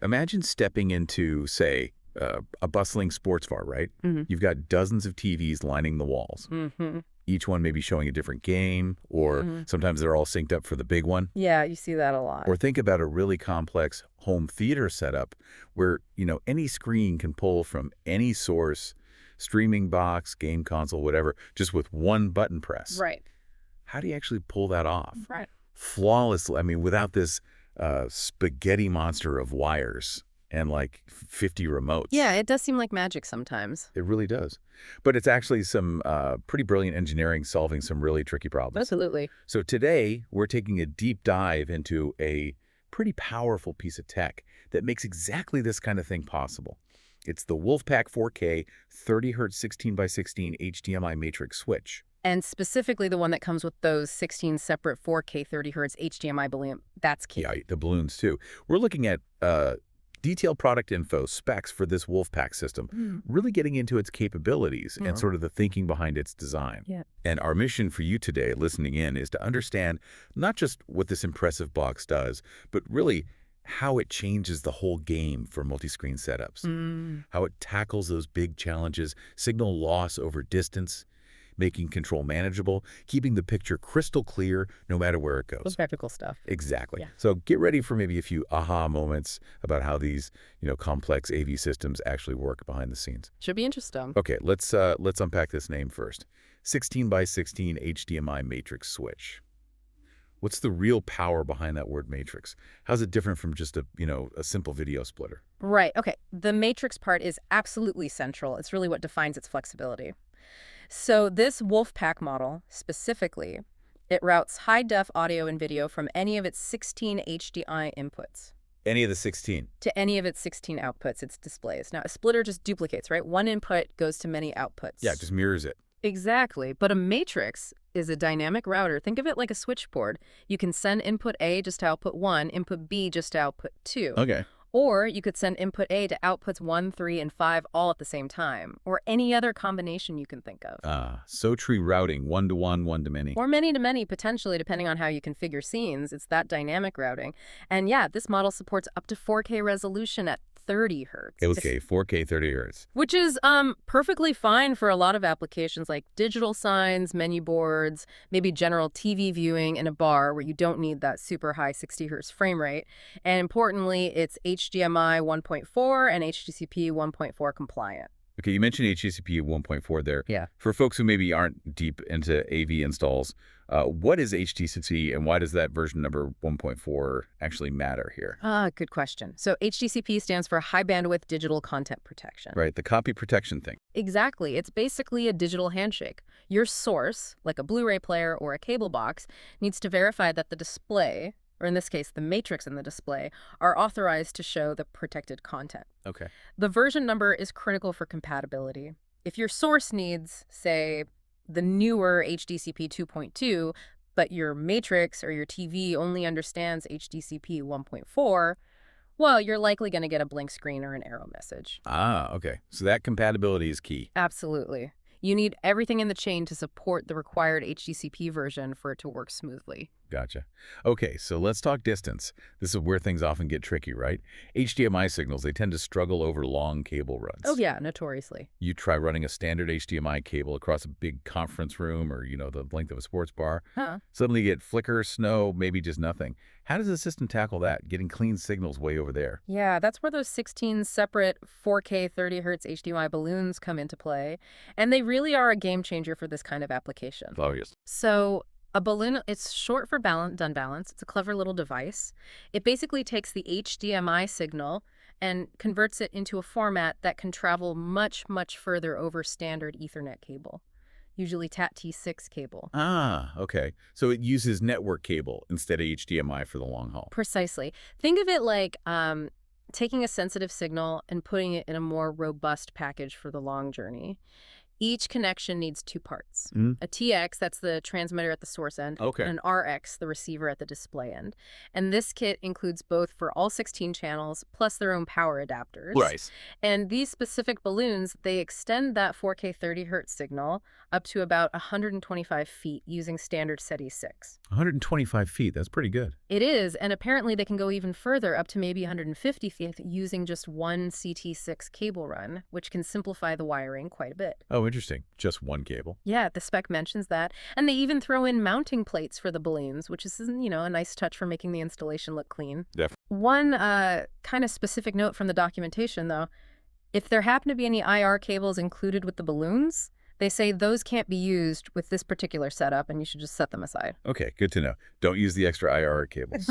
Imagine stepping into, say, a bustling sports bar, right? You've got dozens of TVs lining the walls. Each one may be showing a different game, or sometimes they're all synced up for the big one. Yeah, you see that a lot. Or think about a really complex home theater setup where, any screen can pull from any source, streaming box, game console, whatever, just with one button press. Right. How do you actually pull that off? Right. Flawlessly, without this spaghetti monster of wires and like 50 remotes. Yeah, it does seem like magic sometimes. It really does. But it's actually some pretty brilliant engineering solving some really tricky problems. Absolutely. So today, we're taking a deep dive into a pretty powerful piece of tech that makes exactly this kind of thing possible. It's the WolfPack 4K 30Hz 16x16 HDMI Matrix Switch. And specifically the one that comes with those 16 separate 4K 30Hz HDMI balloon. That's key. Yeah, the balloons too. We're looking at detailed product info, specs for this WolfPack system, really getting into its capabilities and sort of the thinking behind its design. Yeah. And our mission for you today, listening in, is to understand not just what this impressive box does, but really how it changes the whole game for multi-screen setups, how it tackles those big challenges, signal loss over distance, making control manageable, keeping the picture crystal clear no matter where it goes. Those practical stuff. Exactly. Yeah. So get ready for maybe a few aha moments about how these, complex AV systems actually work behind the scenes. Should be interesting. Okay, let's unpack this name first. 16x16 HDMI Matrix Switch. What's the real power behind that word matrix? How's it different from just a simple video splitter? Right. Okay. The matrix part is absolutely central. It's really what defines its flexibility. So this WolfPack model, specifically, it routes high-def audio and video from any of its 16 HDI inputs. Any of the 16? To any of its 16 outputs, its displays. Now, a splitter just duplicates, right? One input goes to many outputs. Yeah, it just mirrors it. Exactly. But a matrix is a dynamic router. Think of it like a switchboard. You can send input A just to output 1, input B just to output 2. Okay. Or you could send input A to outputs 1, 3, and 5 all at the same time, or any other combination you can think of. So tree routing, one-to-one, one-to-many. Or many-to-many, potentially, depending on how you configure scenes. It's that dynamic routing. And yeah, this model supports up to 4K resolution at 30 hertz. Okay, 4K 30 hertz. Which is perfectly fine for a lot of applications like digital signs, menu boards, maybe general TV viewing in a bar where you don't need that super high 60 hertz frame rate. And importantly, it's HDMI 1.4 and HDCP 1.4 compliant. Okay, you mentioned HDCP 1.4 there. Yeah. For folks who maybe aren't deep into AV installs, what is HDCP and why does that version number 1.4 actually matter here? Good question. So HDCP stands for High Bandwidth Digital Content Protection. Right, the copy protection thing. Exactly. It's basically a digital handshake. Your source, like a Blu-ray player or a cable box, needs to verify that the display, or in this case, the matrix in the display, are authorized to show the protected content. Okay. The version number is critical for compatibility. If your source needs, say, the newer HDCP 2.2, but your matrix or your TV only understands HDCP 1.4, well, you're likely going to get a blank screen or an error message. Okay. So that compatibility is key. Absolutely. You need everything in the chain to support the required HDCP version for it to work smoothly. Gotcha. Okay, so let's talk distance. This is where things often get tricky, right? HDMI signals, they tend to struggle over long cable runs. Oh, yeah, notoriously. You try running a standard HDMI cable across a big conference room or, the length of a sports bar. Suddenly you get flicker, snow, maybe just nothing. How does the system tackle that, getting clean signals way over there? Yeah, that's where those 16 separate 4K 30 hertz HDMI balloons come into play. And they really are a game changer for this kind of application. Oh, yes. So a balloon, it's short for done balance. It's a clever little device. It basically takes the HDMI signal and converts it into a format that can travel much, much further over standard Ethernet cable, usually TAT-T6 cable. Okay. So it uses network cable instead of HDMI for the long haul. Precisely. Think of it like taking a sensitive signal and putting it in a more robust package for the long journey. Each connection needs two parts. Mm. A TX, that's the transmitter at the source end, Okay. and an RX, the receiver at the display end. And this kit includes both for all 16 channels, plus their own power adapters. Right. And these specific balloons, they extend that 4K 30 hertz signal up to about 125 feet using standard SETI 6. 125 feet, that's pretty good. It is, and apparently they can go even further, up to maybe 150 feet, using just one CT6 cable run, which can simplify the wiring quite a bit. Oh, interesting. Just one cable. Yeah, the spec mentions that. And they even throw in mounting plates for the balloons, which is, a nice touch for making the installation look clean. Definitely. One kind of specific note from the documentation, though, if there happen to be any IR cables included with the balloons, they say those can't be used with this particular setup, and you should just set them aside. Okay, good to know. Don't use the extra IR cables.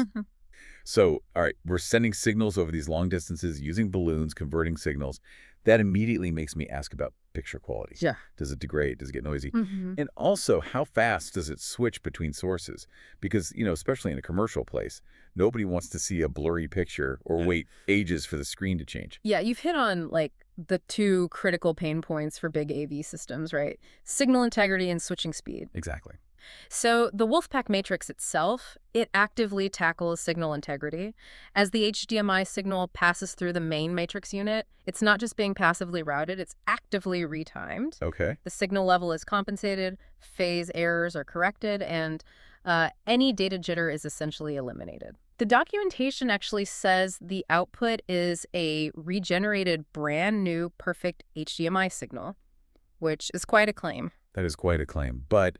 So, all right, we're sending signals over these long distances using balloons, converting signals. That immediately makes me ask about picture quality. Yeah. Does it degrade? Does it get noisy? Mm-hmm. And also, how fast does it switch between sources? Because, especially in a commercial place, nobody wants to see a blurry picture or wait ages for the screen to change. Yeah, you've hit on, the two critical pain points for big AV systems, right? Signal integrity and switching speed. Exactly. So the WolfPack Matrix itself, it actively tackles signal integrity. As the HDMI signal passes through the main matrix unit, it's not just being passively routed, it's actively retimed. Okay. The signal level is compensated, phase errors are corrected, and any data jitter is essentially eliminated. The documentation actually says the output is a regenerated, brand new, perfect HDMI signal, which is quite a claim. That is quite a claim, but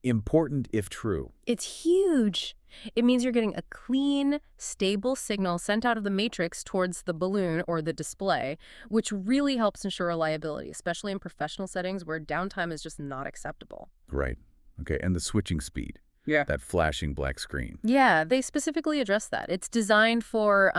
important if true. It's huge. It means you're getting a clean, stable signal sent out of the matrix towards the balloon or the display, which really helps ensure reliability, especially in professional settings where downtime is just not acceptable. Right. Okay, and the switching speed. Yeah. That flashing black screen. Yeah, they specifically address that. It's designed for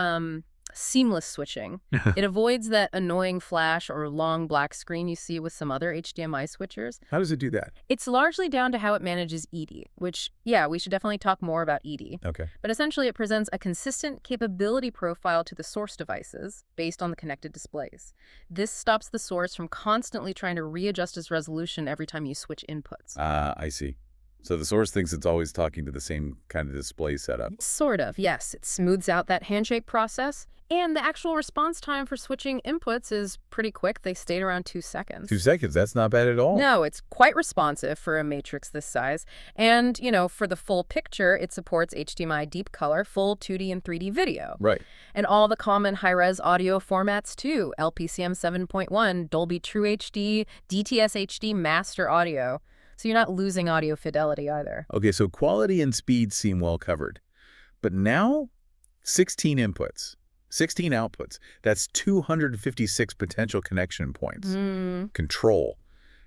seamless switching. It avoids that annoying flash or long black screen you see with some other HDMI switchers. How does it do that? It's largely down to how it manages EDI, which, yeah, we should definitely talk more about EDI. Okay. But essentially, it presents a consistent capability profile to the source devices based on the connected displays. This stops the source from constantly trying to readjust its resolution every time you switch inputs. I see. So the source thinks it's always talking to the same kind of display setup. Sort of, yes. It smooths out that handshake process. And the actual response time for switching inputs is pretty quick. They stayed around 2 seconds. 2 seconds, that's not bad at all. No, it's quite responsive for a matrix this size. And, for the full picture, it supports HDMI deep color, full 2D and 3D video. Right. And all the common high-res audio formats, too. LPCM 7.1, Dolby True HD, DTS HD Master Audio. So you're not losing audio fidelity either. Okay, so quality and speed seem well covered. But now, 16 inputs, 16 outputs. That's 256 potential connection points. Control.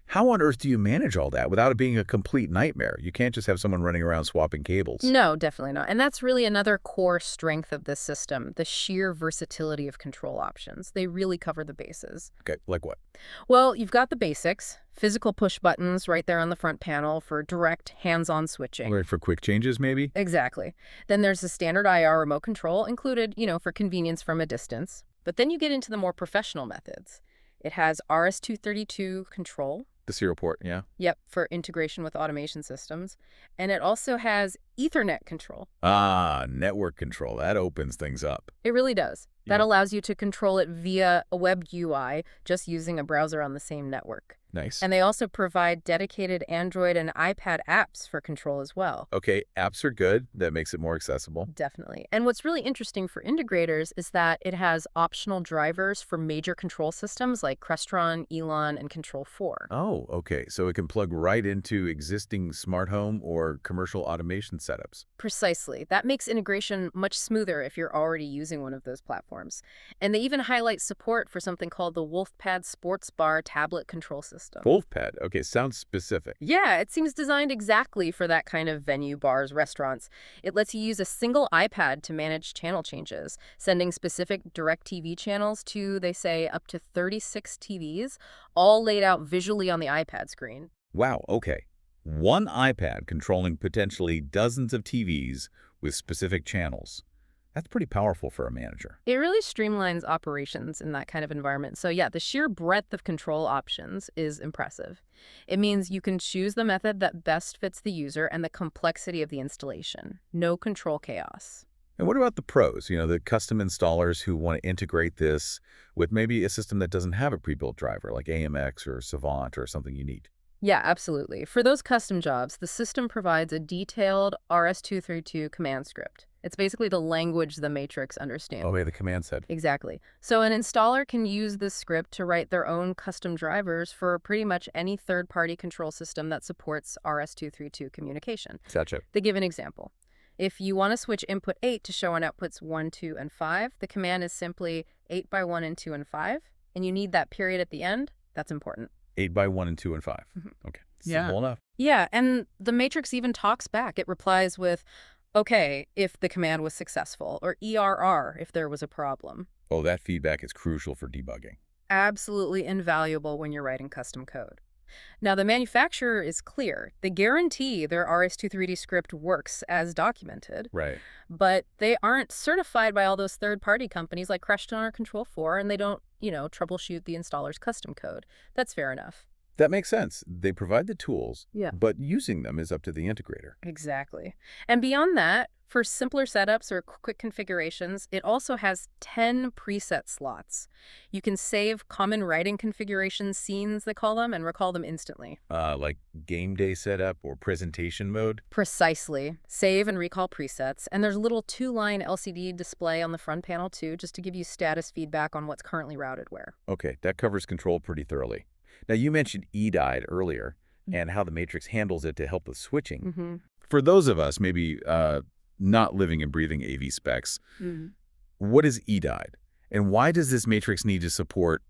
How on earth do you manage all that without it being a complete nightmare? You can't just have someone running around swapping cables. No, definitely not. And that's really another core strength of this system, the sheer versatility of control options. They really cover the bases. Okay, like what? Well, you've got the basics, physical push buttons right there on the front panel for direct hands-on switching. Right, for quick changes, maybe? Exactly. Then there's the standard IR remote control included, for convenience from a distance. But then you get into the more professional methods. It has RS-232 control. The serial port, yeah. Yep, for integration with automation systems. And it also has Ethernet control. Ah, network control. That opens things up. It really does. That Yeah. allows you to control it via a Web GUI, just using a browser on the same network. Nice. And they also provide dedicated Android and iPad apps for control as well. Okay, apps are good. That makes it more accessible. Definitely. And what's really interesting for integrators is that it has optional drivers for major control systems like Crestron, Elon, and Control4. Oh, okay. So it can plug right into existing smart home or commercial automation setups. Precisely. That makes integration much smoother if you're already using one of those platforms. And they even highlight support for something called the WolfPad Sports Bar tablet control system. WolfPad. Okay, sounds specific. Yeah, it seems designed exactly for that kind of venue, bars, restaurants. It lets you use a single iPad to manage channel changes, sending specific DirecTV channels to, they say, up to 36 TVs, all laid out visually on the iPad screen. Wow, okay. One iPad controlling potentially dozens of TVs with specific channels. That's pretty powerful for a manager. It really streamlines operations in that kind of environment. So yeah, the sheer breadth of control options is impressive. It means you can choose the method that best fits the user and the complexity of the installation. No control chaos. And what about the pros, the custom installers who want to integrate this with maybe a system that doesn't have a pre-built driver, like AMX or Savant or something unique? Yeah, absolutely. For those custom jobs, the system provides a detailed RS-232 command script. It's basically the language the Matrix understands. Oh, yeah, the command set. Exactly. So an installer can use this script to write their own custom drivers for pretty much any third-party control system that supports RS-232 communication. Gotcha. They give an example. If you want to switch input 8 to show on outputs 1, 2, and 5, the command is simply 8 by 1 and 2 and 5, and you need that period at the end. That's important. 8 by 1 and 2 and 5. Okay. Simple enough. Yeah, and the Matrix even talks back. It replies with, okay, if the command was successful, or ERR if there was a problem. Oh, that feedback is crucial for debugging. Absolutely invaluable when you're writing custom code. Now, the manufacturer is clear. They guarantee their RS-232 script works as documented. Right. But they aren't certified by all those third-party companies like Crestron or Control4, and they don't, troubleshoot the installer's custom code. That's fair enough. That makes sense. They provide the tools, Yeah. but using them is up to the integrator. Exactly. And beyond that, for simpler setups or quick configurations, it also has 10 preset slots. You can save common writing configuration scenes, they call them, and recall them instantly. Like game day setup or presentation mode? Precisely. Save and recall presets. And there's a little 2-line LCD display on the front panel, too, just to give you status feedback on what's currently routed where. Okay, that covers control pretty thoroughly. Now, you mentioned EDID earlier and how the Matrix handles it to help with switching. For those of us maybe not living and breathing AV specs, what is EDID? And why does this Matrix need to support,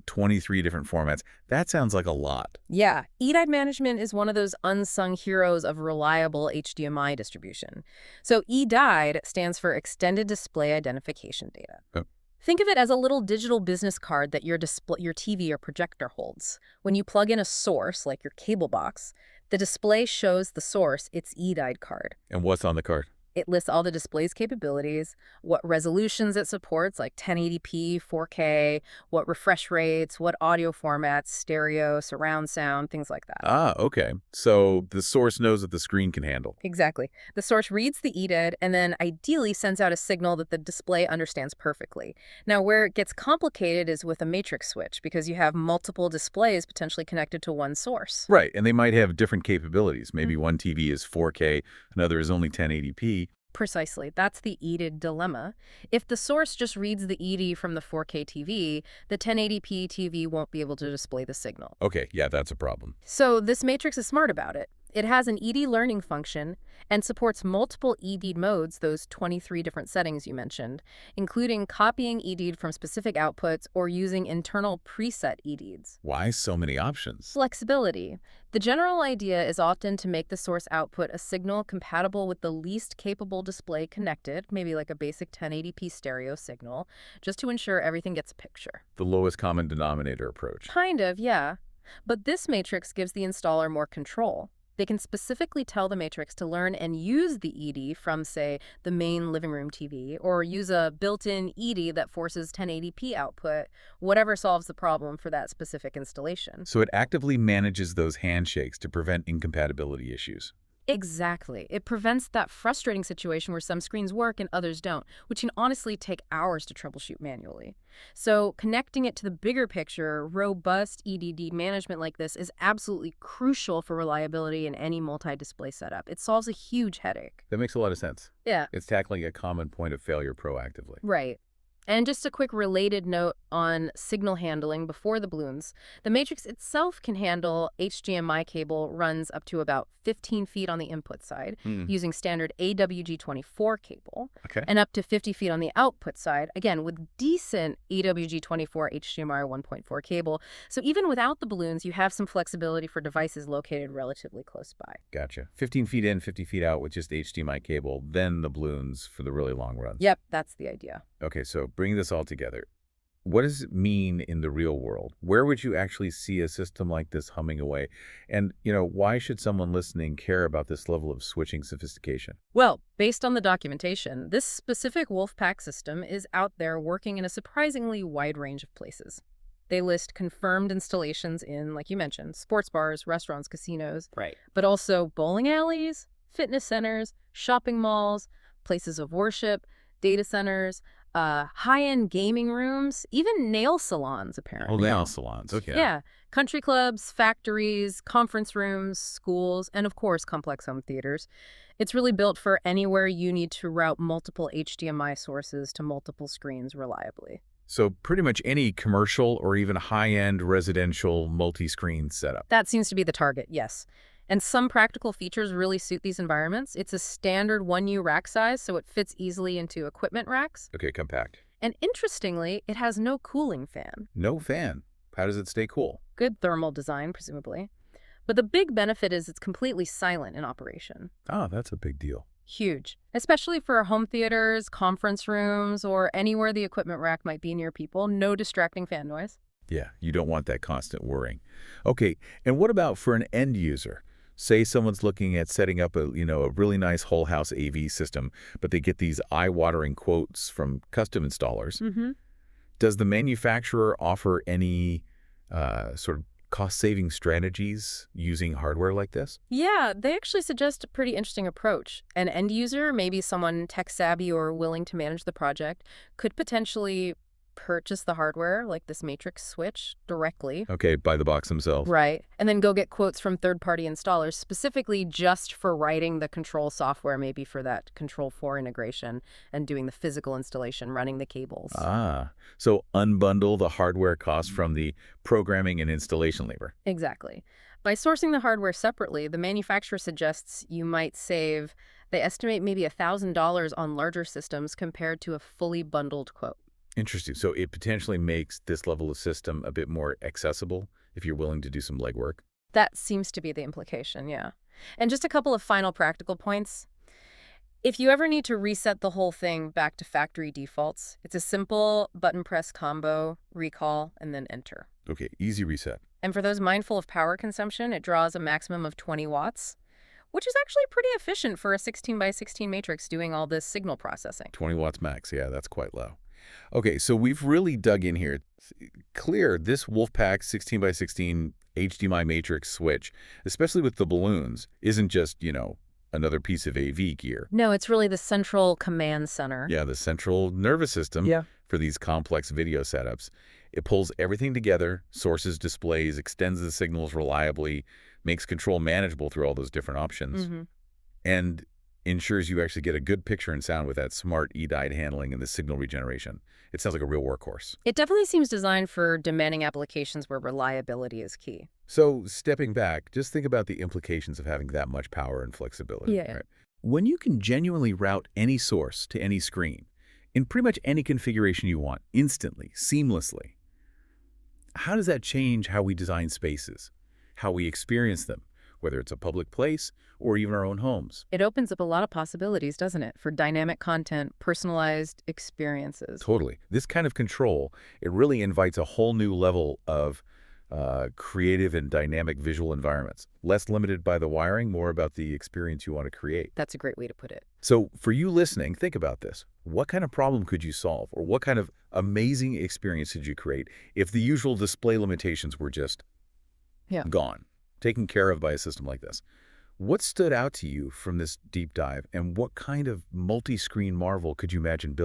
23 different formats? That sounds like a lot. Yeah, EDID management is one of those unsung heroes of reliable HDMI distribution. So EDID stands for Extended Display Identification Data. Oh. Think of it as a little digital business card that your TV or projector holds. When you plug in a source, like your cable box, the display shows the source its EDID card. And what's on the card? It lists all the display's capabilities, what resolutions it supports, like 1080p, 4K, what refresh rates, what audio formats, stereo, surround sound, things like that. Ah, okay. So the source knows what the screen can handle. Exactly. The source reads the EDID and then ideally sends out a signal that the display understands perfectly. Now, where it gets complicated is with a matrix switch because you have multiple displays potentially connected to one source. Right, and they might have different capabilities. Maybe one TV is 4K, another is only 1080p. Precisely. That's the EDID dilemma. If the source just reads the ED from the 4K TV, the 1080p TV won't be able to display the signal. Okay, yeah, that's a problem. So this matrix is smart about it. It has an ED learning function and supports multiple EDID modes, those 23 different settings you mentioned, including copying EDID from specific outputs or using internal preset EDIDs. Why so many options? Flexibility. The general idea is often to make the source output a signal compatible with the least capable display connected, maybe like a basic 1080p stereo signal, just to ensure everything gets a picture. The lowest common denominator approach. Kind of, yeah. But this matrix gives the installer more control. They can specifically tell the matrix to learn and use the ED from, say, the main living room TV, or use a built-in ED that forces 1080p output, whatever solves the problem for that specific installation. So it actively manages those handshakes to prevent incompatibility issues. Exactly. It prevents that frustrating situation where some screens work and others don't, which can honestly take hours to troubleshoot manually. So connecting it to the bigger picture, robust EDD management like this is absolutely crucial for reliability in any multi-display setup. It solves a huge headache. That makes a lot of sense. Yeah. It's tackling a common point of failure proactively. Right. And just a quick related note on signal handling before the balloons. The matrix itself can handle HDMI cable runs up to about 15 feet on the input side using standard AWG24 cable, and up to 50 feet on the output side, again, with decent AWG24 HDMI 1.4 cable. So even without the balloons, you have some flexibility for devices located relatively close by. Gotcha. 15 feet in, 50 feet out with just HDMI cable, then the balloons for the really long runs. Yep, that's the idea. Okay, so bringing this all together, what does it mean in the real world? Where would you actually see a system like this humming away? And, why should someone listening care about this level of switching sophistication? Well, based on the documentation, this specific WolfPack system is out there working in a surprisingly wide range of places. They list confirmed installations in, like you mentioned, sports bars, restaurants, casinos, Right. but also bowling alleys, fitness centers, shopping malls, places of worship, data centers, high-end gaming rooms, even nail salons, apparently. Oh, nail salons. Okay. Yeah. Country clubs, factories, conference rooms, schools, and of course, complex home theaters. It's really built for anywhere you need to route multiple HDMI sources to multiple screens reliably. So pretty much any commercial or even high-end residential multi-screen setup. That seems to be the target, yes. And some practical features really suit these environments. It's a standard 1U rack size, so it fits easily into equipment racks. Okay, compact. And interestingly, it has no cooling fan. No fan. How does it stay cool? Good thermal design, presumably. But the big benefit is it's completely silent in operation. Oh, that's a big deal. Huge. Especially for home theaters, conference rooms, or anywhere the equipment rack might be near people. No distracting fan noise. Yeah, you don't want that constant worrying. Okay, and what about for an end user? Say someone's looking at setting up a really nice whole house AV system, but they get these eye-watering quotes from custom installers. Mm-hmm. Does the manufacturer offer any sort of cost-saving strategies using hardware like this? Yeah, they actually suggest a pretty interesting approach. An end user, maybe someone tech-savvy or willing to manage the project, could potentially purchase the hardware, like this Matrix Switch, directly. Okay, buy the box themselves. Right. And then go get quotes from third-party installers, specifically just for writing the control software, maybe for that Control 4 integration and doing the physical installation, running the cables. Ah, so unbundle the hardware costs from the programming and installation labor. Exactly. By sourcing the hardware separately, the manufacturer suggests you might save, they estimate maybe $1,000 on larger systems compared to a fully bundled quote. Interesting. So it potentially makes this level of system a bit more accessible if you're willing to do some legwork. That seems to be the implication, yeah. And just a couple of final practical points. If you ever need to reset the whole thing back to factory defaults, it's a simple button press combo, recall, and then enter. Okay, easy reset. And for those mindful of power consumption, it draws a maximum of 20 watts, which is actually pretty efficient for a 16x16 matrix doing all this signal processing. 20 watts max. Yeah, that's quite low. Okay, so we've really dug in here. It's clear this WolfPack 16x16 HDMI Matrix Switch, especially with the balloons, isn't just, another piece of AV gear. No, it's really the central command center. Yeah, the central nervous system for these complex video setups. It pulls everything together, sources displays, extends the signals reliably, makes control manageable through all those different options, and ensures you actually get a good picture and sound with that smart EDID handling and the signal regeneration. It sounds like a real workhorse. It definitely seems designed for demanding applications where reliability is key. So stepping back, just think about the implications of having that much power and flexibility. Yeah. Right? When you can genuinely route any source to any screen, in pretty much any configuration you want, instantly, seamlessly, how does that change how we design spaces, how we experience them, whether it's a public place or even our own homes? It opens up a lot of possibilities, doesn't it, for dynamic content, personalized experiences. Totally. This kind of control, it really invites a whole new level of creative and dynamic visual environments. Less limited by the wiring, more about the experience you want to create. That's a great way to put it. So for you listening, think about this. What kind of problem could you solve, or what kind of amazing experience could you create if the usual display limitations were just gone, taken care of by a system like this? What stood out to you from this deep dive, and what kind of multi-screen marvel could you imagine building?